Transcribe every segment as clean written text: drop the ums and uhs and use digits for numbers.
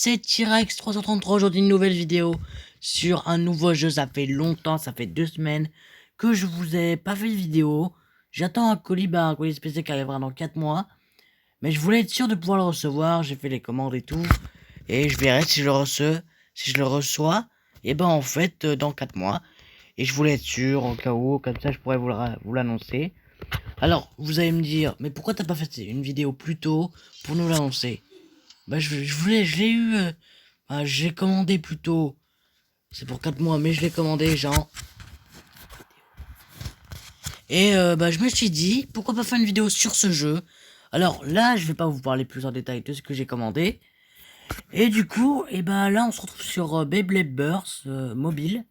c'est T-Rex 333. Aujourd'hui une nouvelle vidéo sur un nouveau jeu. Ça fait longtemps, ça fait 2 semaines que je vous ai pas fait de vidéo. J'attends un colis spécial qui arrivera dans 4 mois. Mais je voulais être sûr de pouvoir le recevoir. J'ai fait les commandes et tout. Et je verrai si je le reçois. Si je le reçois, et ben en fait dans 4 mois. Et je voulais être sûr au cas où, comme ça je pourrais vous l'annoncer. Alors vous allez me dire, mais pourquoi t'as pas fait une vidéo plus tôt pour nous l'annoncer? Bah je l'ai eu, j'ai commandé plus tôt. C'est pour 4 mois, mais je l'ai commandé, genre. Et bah je me suis dit, pourquoi pas faire une vidéo sur ce jeu. Alors là, je vais pas vous parler plus en détail de ce que j'ai commandé. Et du coup, et bah là, on se retrouve sur Beyblade Burst mobile.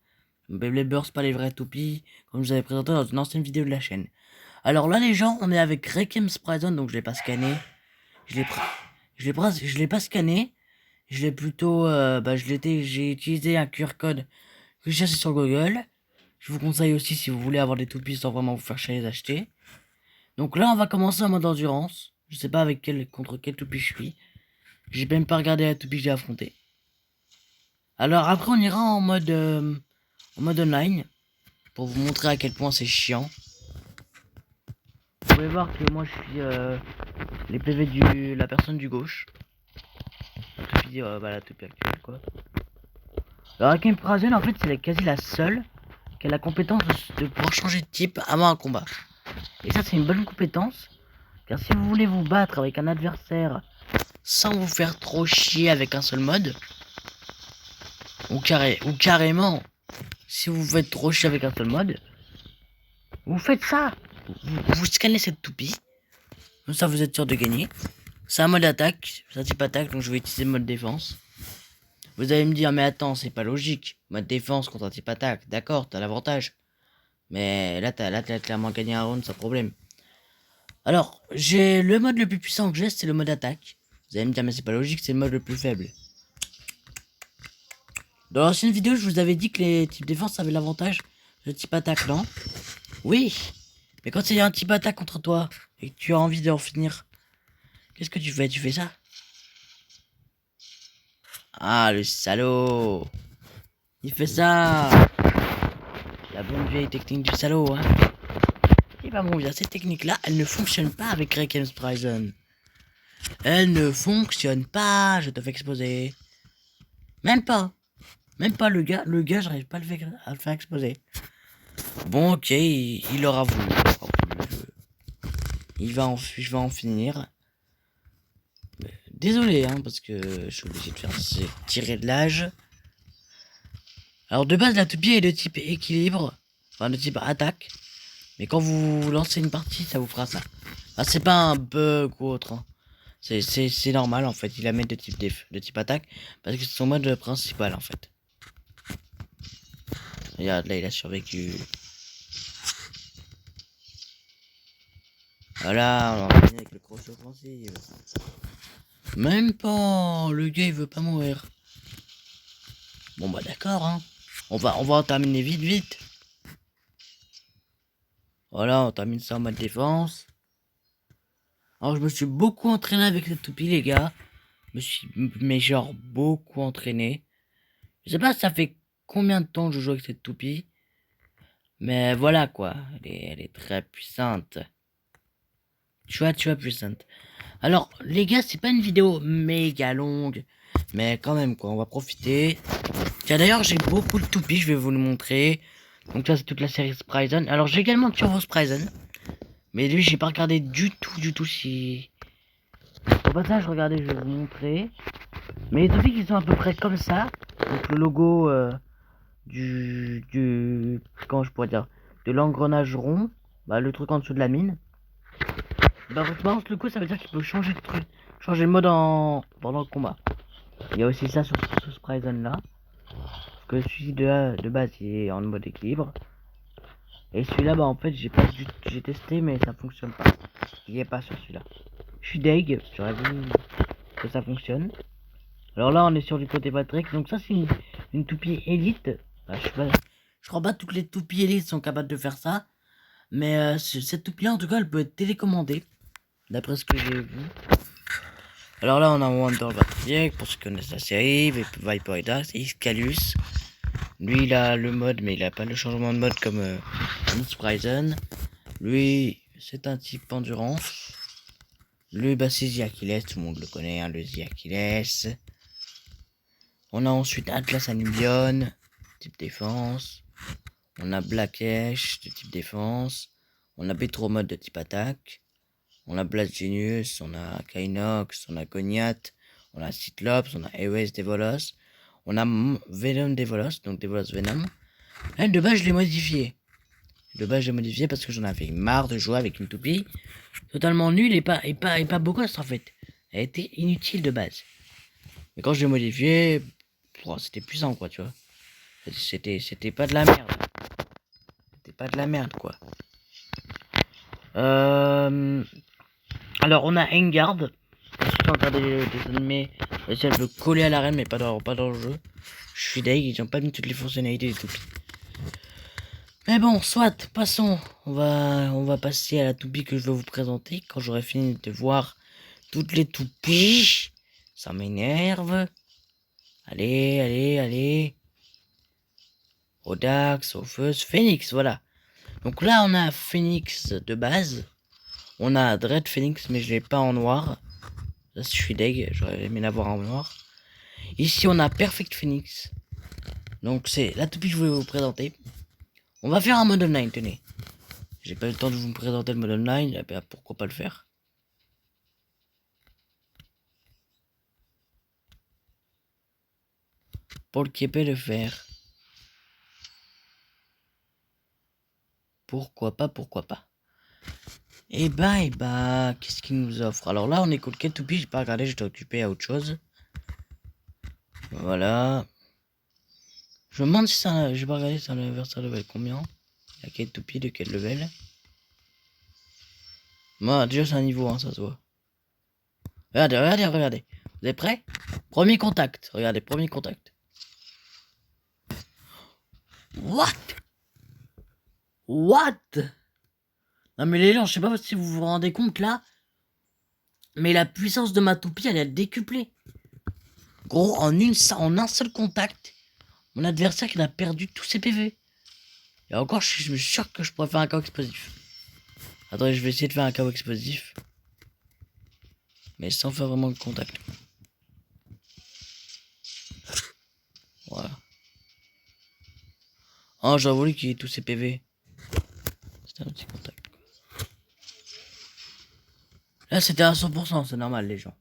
Beyblade Burst, pas les vrais toupies, comme je vous avais présenté dans une ancienne vidéo de la chaîne. Alors là, les gens, on est avec Requiem Sprison, donc je l'ai pas scanné. Je l'ai pas scanné. Je l'ai plutôt, j'ai utilisé un QR code que j'ai cherché sur Google. Je vous conseille aussi si vous voulez avoir des toupies sans vraiment vous faire chier les acheter. Donc là, on va commencer en mode endurance. Je sais pas contre quelle toupie je suis. J'ai même pas regardé la toupie que j'ai affrontée. Alors après, on ira en mode online pour vous montrer à quel point c'est chiant. Vous pouvez voir que moi je suis les PV de la personne du gauche. La toupie actuelle quoi. Alors Kim Prazen en fait c'est quasi la seule qui a la compétence de pouvoir changer de type avant un combat. Et ça c'est une bonne compétence. Car si vous voulez vous battre avec un adversaire sans vous faire trop chier avec un seul mode, ou carrément, si vous vous faites trop chier avec un seul mode, vous faites ça. Vous scannez cette toupie. Comme ça vous êtes sûr de gagner. C'est un mode attaque, c'est un type attaque, donc je vais utiliser le mode défense. Vous allez me dire, mais attends, c'est pas logique. Mode défense contre un type attaque, d'accord, t'as l'avantage. Mais là, t'as clairement gagné un round sans problème. Alors, j'ai le mode le plus puissant que j'ai, c'est le mode attaque. Vous allez me dire, mais c'est pas logique, c'est le mode le plus faible. Dans l'ancienne vidéo, je vous avais dit que les types défense avaient l'avantage de type attaque, non? Oui. Mais quand il y a un type attaque contre toi, et que tu as envie d'en finir, qu'est-ce que tu fais? Tu fais ça? Ah, le salaud! Il fait ça! La bonne vieille technique du salaud, hein? Et bah bon, bien, cette technique-là, elle ne fonctionne pas avec Requiem Sprison. Elle ne fonctionne pas, je te fais exposer. Même pas. Même pas le gars, j'arrive pas à le faire exploser. Bon, ok, il aura voulu. Je vais en finir. Désolé, hein, parce que je suis obligé de faire tirer de l'âge. Alors, de base, la toupie est de type équilibre. Enfin, de type attaque. Mais quand vous lancez une partie, ça vous fera ça. Ah, c'est pas un bug ou autre. Hein. C'est normal, en fait. Il la met de type attaque. Parce que c'est son mode principal, en fait. Regarde, là, il a survécu. Voilà, on va finir avec le crochet offensif. Même pas, le gars il veut pas mourir. Bon bah d'accord hein. On va en terminer vite. Voilà, on termine ça en mode défense. Alors je me suis beaucoup entraîné avec cette toupie les gars. Mais genre beaucoup entraîné. Je sais pas ça fait combien de temps que je joue avec cette toupie. Mais voilà quoi, elle est très puissante. Tu vois puissante. Alors les gars c'est pas une vidéo méga longue. Mais quand même quoi, on va profiter. Tiens d'ailleurs j'ai beaucoup de toupies, je vais vous le montrer. Donc ça c'est toute la série Sprison. Alors j'ai également Turbo Sprison. Mais lui j'ai pas regardé du tout si... Au passage regardez je vais vous montrer. Mais les toupies qui sont à peu près comme ça. Donc le logo comment je pourrais dire, de l'engrenage rond. Bah le truc en dessous de la mine. Bah franchement le coup ça veut dire qu'il peut changer de truc. Changer de mode pendant le combat. Il y a aussi ça sur ce Sprison là. Que celui de base il est en mode équilibre. Et celui-là bah en fait j'ai testé mais ça fonctionne pas. Il est pas sur celui-là. Je suis deg, j'aurais voulu que ça fonctionne. Alors là on est sur du côté Patrick, donc ça c'est une toupie élite. Bah, je crois pas que toutes les toupies élites sont capables de faire ça. Mais cette toupie là en tout cas elle peut être télécommandée. D'après ce que j'ai vu. Alors là, on a Wonder Batriek, pour ceux qui connaissent la série, Viper et Dax, Iscalus. Lui, il a le mode, mais il a pas le changement de mode comme Miss Bryson. Lui, c'est un type endurance. Lui, bah, c'est The Achilles, tout le monde le connaît, hein, le The Achilles. On a ensuite Atlas Anibion, type défense. On a Black Ash, de type défense. On a Betro Mode de type attaque. On a Blast Genius, on a Kainox, on a Goniath, on a Cyclops, on a Ares Devolos. On a Venom Devolos, donc Devolos Venom. Là, de base, je l'ai modifié. De base, je l'ai modifié parce que j'en avais marre de jouer avec une toupie totalement nulle et pas beau gosse en fait. Elle était inutile de base. Mais quand je l'ai modifié, c'était puissant quoi, tu vois. C'était pas de la merde. C'était pas de la merde quoi. Alors on a Engard. Je suis en train de des animés. Si elle veut coller à l'arène mais pas dans le jeu. Je suis deg, ils ont pas mis toutes les fonctionnalités des toupies. Mais bon, soit, passons. On va passer à la toupie que je vais vous présenter. Quand j'aurai fini de voir toutes les toupies. Ça m'énerve. Allez. Odax, Opheus, Phoenix, voilà. Donc là, on a Phoenix de base. On a Dread Phoenix, mais je l'ai pas en noir. Là, je suis deg, j'aurais aimé l'avoir en noir. Ici, on a Perfect Phoenix. Donc, c'est la toupie que je voulais vous présenter. On va faire un mode online, tenez. J'ai pas eu le temps de vous présenter le mode online, eh bien, pourquoi pas le faire. Pour le Québec le faire. Pourquoi pas. Et bah, qu'est-ce qu'il nous offre? Alors là, on écoute quelle toupie, j'ai pas regardé, j'étais occupé à autre chose. Voilà. Je me demande si ça, j'ai pas regardé si c'est un anniversaire level combien. Il y a quelle toupie de quel level? Moi, déjà c'est un niveau, hein, ça se voit. Regardez. Vous êtes prêts? Premier contact. Regardez, premier contact. What? Non mais les gens, je sais pas si vous vous rendez compte là. Mais la puissance de ma toupie, elle est décuplée. Gros, en un seul contact, mon adversaire il a perdu tous ses PV. Et encore, je suis sûr que je pourrais faire un chaos explosif. Attendez, je vais essayer de faire un chaos explosif. Mais sans faire vraiment de contact. Voilà. Oh, j'aurais voulu qu'il ait tous ses PV. C'était un petit contact. Là, c'était à 100%, c'est normal, les gens.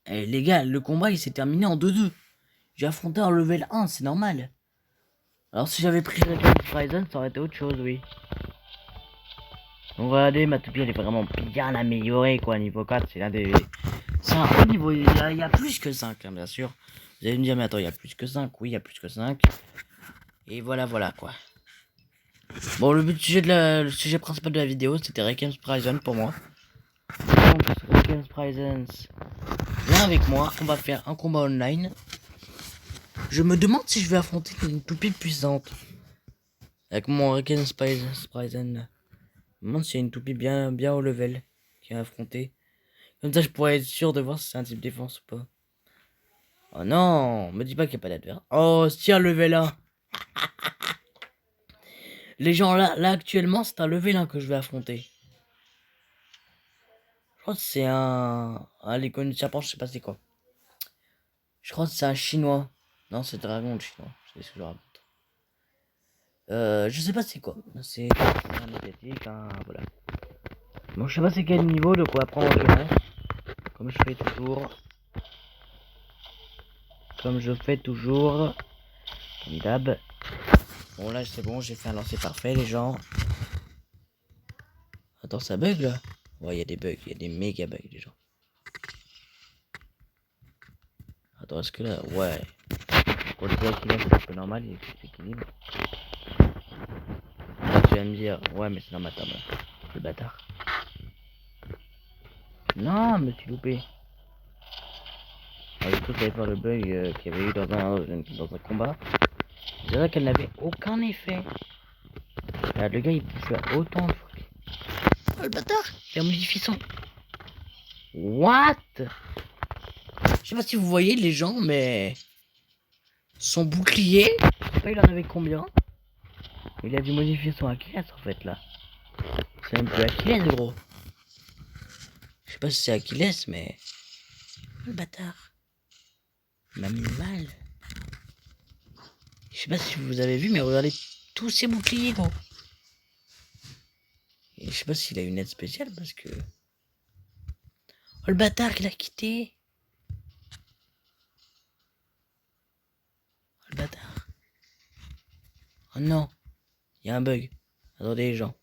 Eh, les gars, le combat, il s'est terminé en 2-2. J'ai affronté un level 1, c'est normal. Alors, si j'avais pris la Horizon, ça aurait été autre chose, oui. Donc, regardez, ma toupie, elle est vraiment bien améliorée, quoi. Niveau 4, c'est l'un des... C'est un haut niveau, il y a plus que 5, hein, bien sûr. Vous allez me dire, mais attends, il y a plus que 5. Oui, il y a plus que 5. Et voilà, quoi. Bon, le sujet principal de la vidéo, c'était Requiem Horizon pour moi. Donc, Requiem Horizon, viens avec moi, on va faire un combat online. Je me demande si je vais affronter une toupie puissante. Avec mon Requiem Horizon. Je me demande s'il y a une toupie bien au level qui a affronté. Comme ça, je pourrais être sûr de voir si c'est un type défense ou pas. Oh non, me dis pas qu'il n'y a pas d'adversaire. Oh, tiens, level 1. Les gens là actuellement, c'est un level 1 que je vais affronter. Je crois que c'est un l'icône de serpent, je sais pas c'est quoi. Je crois que c'est un chinois. Non, c'est dragon de chinois. C'est ce que je raconte. Je sais pas c'est quoi. C'est un médiatique, voilà. Bon, je sais pas c'est quel niveau, de quoi apprendre en comme je fais toujours. Comme d'hab. Bon, là, c'est bon, j'ai fait un lancer parfait, les gens. Attends, ça bug, là? Ouais, il y a des bugs, il y a des méga bugs, les gens. Attends, est-ce que là... Ouais. Pour le coup, c'est un peu normal, il s'équilibre. Là, tu vas me dire... Ouais, mais c'est dans ma table. Le bâtard. Non, me suis loupé. Du coup, j'allais voir le bug qu'il y avait eu dans un combat. C'est vrai qu'elle n'avait aucun effet. Là, le gars, il pouvait faire autant de fois. Oh, le bâtard! Il a modifié son... What? Je sais pas si vous voyez les gens, mais son bouclier, je sais pas il en avait combien. Il a dû modifier son Achilles en fait là. C'est même plus Achilles gros. Je sais pas si c'est Achilles mais... Le bâtard. Il m'a mis mal. Je sais pas si vous avez vu mais regardez tous ces boucliers gros. Et je sais pas s'il a une aide spéciale parce que... Oh le bâtard il a quitté. Oh le bâtard. Oh non. Il y a un bug. Attendez les gens.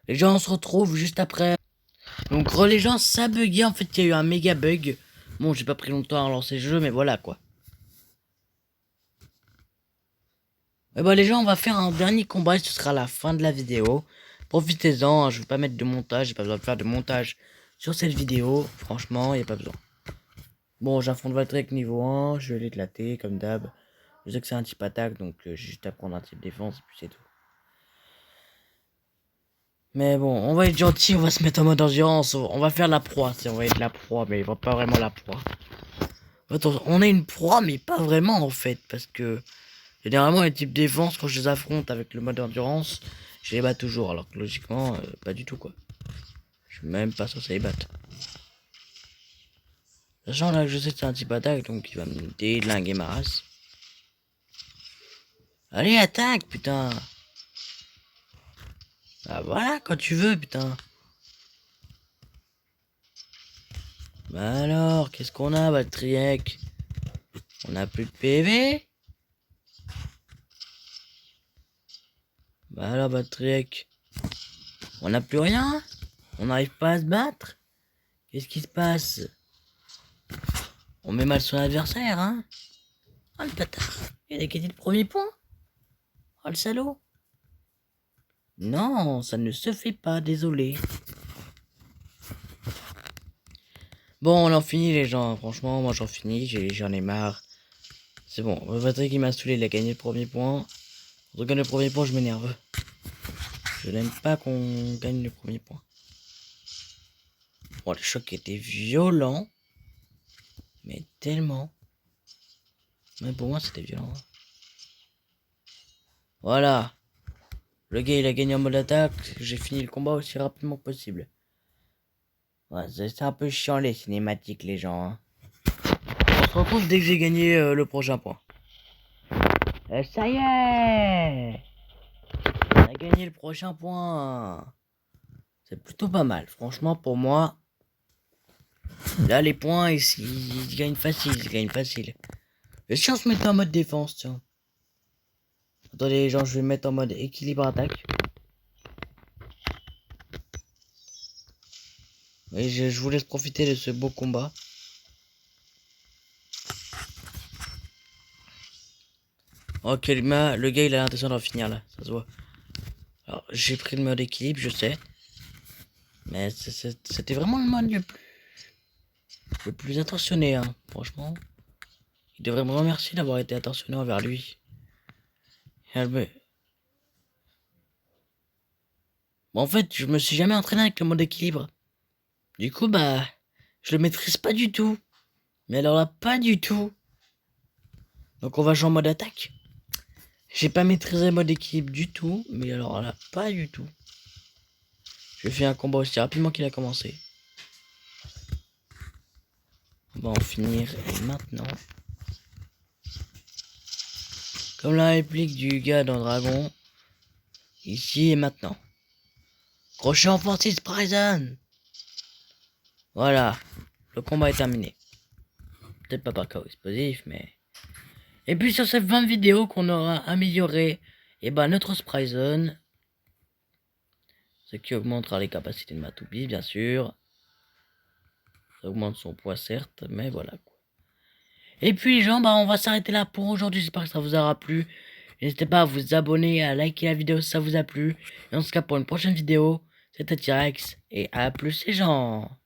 Les gens on se retrouve juste après. Donc les gens ça buguait en fait il y a eu un méga bug. Bon j'ai pas pris longtemps à lancer le jeu mais voilà quoi. Et bah les gens on va faire un dernier combat et ce sera la fin de la vidéo. Profitez-en, hein, je vais pas mettre de montage, j'ai pas besoin de faire de montage sur cette vidéo. Franchement y a pas besoin. Bon j'affronte Valtryek niveau 1, je vais l'éclater comme d'hab. Je sais que c'est un type attaque donc j'ai juste à prendre un type défense et puis c'est tout. Mais bon, on va être gentil, on va se mettre en mode endurance, on va faire la proie, si on va être la proie, mais pas vraiment la proie. Attends, on est une proie, mais pas vraiment en fait, parce que généralement les types défense, quand je les affronte avec le mode endurance, je les bats toujours, alors que logiquement, pas du tout quoi. Je suis même pas censé les battre. Sachant là que je sais que c'est un type attaque, donc il va me délinguer ma race. Allez, attaque, putain! Ah voilà, quand tu veux, putain! Bah alors, qu'est-ce qu'on a, Valtryek? On a plus de PV? Bah alors, Valtryek, on n'a plus rien? On n'arrive pas à se battre? Qu'est-ce qui se passe? On met mal son adversaire, hein? Oh le bâtard, il a gagné le premier point? Oh le salaud! Non, ça ne se fait pas, désolé. Bon, on en finit les gens, franchement, moi j'en finis, j'en ai marre. C'est bon, Valtryek il m'a saoulé, il a gagné le premier point. Quand on gagne le premier point, je m'énerve. Je n'aime pas qu'on gagne le premier point. Bon, le choc était violent. Mais tellement. Mais pour moi, c'était violent. Voilà. Le gars, il a gagné en mode attaque. J'ai fini le combat aussi rapidement que possible. Ouais, c'est un peu chiant les cinématiques, les gens. Hein. On se retrouve dès que j'ai gagné le prochain point. Ça y est! On a gagné le prochain point. C'est plutôt pas mal. Franchement, pour moi, là, les points, ils gagnent facile. Ils gagnent facile. Et si on se mettait en mode défense, tiens. Attendez, les gens, je vais mettre en mode équilibre attaque. Et je vous laisse profiter de ce beau combat. Ok, le gars, il a l'intention d'en finir là, ça se voit. Alors, j'ai pris le mode équilibre, je sais. Mais c'était vraiment le mode le plus attentionné, hein, franchement. Il devrait me remercier d'avoir été attentionné envers lui. Bon, en fait, je me suis jamais entraîné avec le mode équilibre. Du coup, bah, je le maîtrise pas du tout. Mais alors là, pas du tout. Donc on va jouer en mode attaque. J'ai pas maîtrisé le mode équilibre du tout. Mais alors là, pas du tout. Je fais un combat aussi rapidement qu'il a commencé. On va en finir maintenant. Comme la réplique du gars dans Dragon. Ici et maintenant. Crochet en Fortis Prison. Voilà. Le combat est terminé. Peut-être pas par chaos explosif, mais... Et puis sur ces 20 vidéos qu'on aura amélioré, et ben notre Sprite, ce qui augmentera les capacités de Matubi, bien sûr. Ça augmente son poids, certes, mais voilà quoi. Et puis les gens, bah on va s'arrêter là pour aujourd'hui. J'espère que ça vous aura plu. N'hésitez pas à vous abonner, à liker la vidéo si ça vous a plu. Et on se capte pour une prochaine vidéo. C'était T-Rex, et à plus les gens.